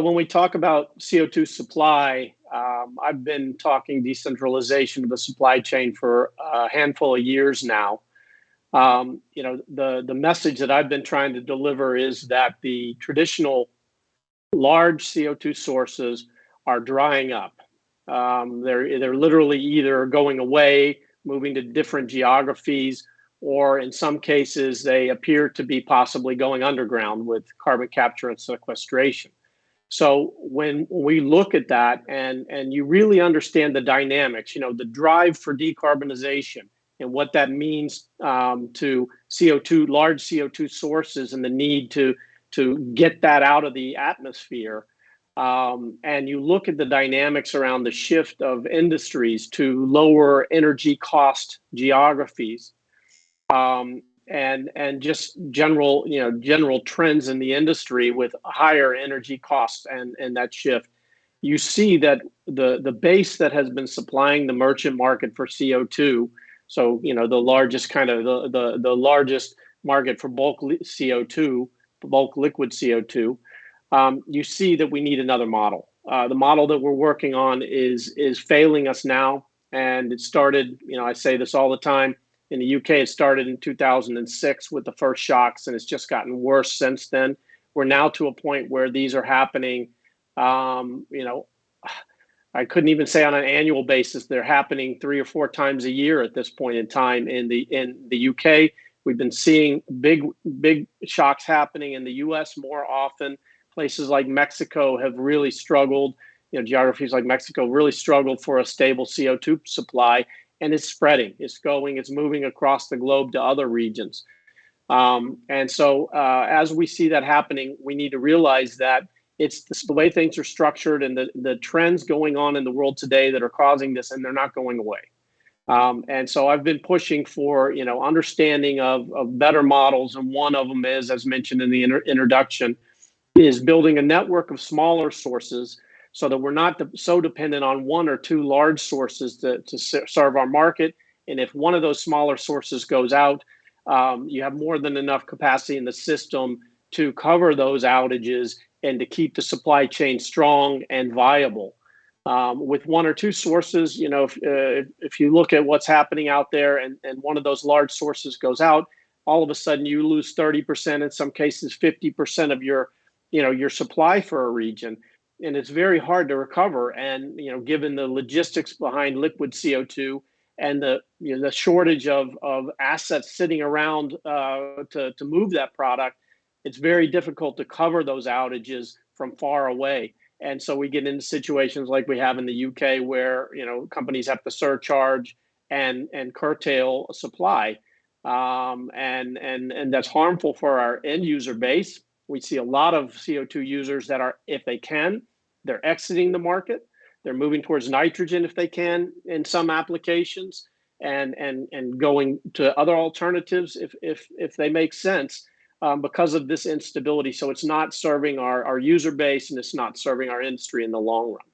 When we talk about CO2 supply, I've been talking decentralization of the supply chain for a handful of years now. The message that I've been trying to deliver is that the traditional large CO2 sources are drying up. They're literally either going away, moving to different geographies, or in some cases, they appear to be possibly going underground with carbon capture and sequestration. So when we look at that and you really understand the dynamics, the drive for decarbonization and what that means to CO2, large CO2 sources, and the need to get that out of the atmosphere, and you look at the dynamics around the shift of industries to lower energy cost geographies, and just general trends in the industry with higher energy costs and that shift, you see that the base that has been supplying the merchant market for CO2, so the largest the largest market for bulk CO2, bulk liquid CO2, you see that we need another model. The model that we're working on is failing us now, and it started. I say this all the time. In the UK, it started in 2006 with the first shocks, and it's just gotten worse since then. We're now to a point where these are happening, I couldn't even say on an annual basis. They're happening 3 or 4 times a year at this point in time in the UK. We've been seeing big shocks happening in the US more often. Places like Mexico have really struggled. Geographies like Mexico really struggled for a stable CO2 supply. And it's spreading, it's moving across the globe to other regions. And so as we see that happening, we need to realize that it's the way things are structured and the trends going on in the world today that are causing this, and they're not going away. And so I've been pushing for, understanding of better models. And one of them is, as mentioned in the introduction, is building a network of smaller sources so that we're not so dependent on 1 or 2 large sources to serve our market. And if one of those smaller sources goes out, you have more than enough capacity in the system to cover those outages and to keep the supply chain strong and viable. With 1 or 2 sources, if you look at what's happening out there and one of those large sources goes out, all of a sudden you lose 30%, in some cases 50% of your supply for a region. And it's very hard to recover. And, given the logistics behind liquid CO2 and the shortage of assets sitting around to move that product, it's very difficult to cover those outages from far away. And so we get into situations like we have in the UK where, companies have to surcharge and curtail supply. And that's harmful for our end user base. We see a lot of CO2 users that are, if they can, they're exiting the market. They're moving towards nitrogen if they can in some applications, and going to other alternatives if they make sense, because of this instability. So it's not serving our user base, and it's not serving our industry in the long run.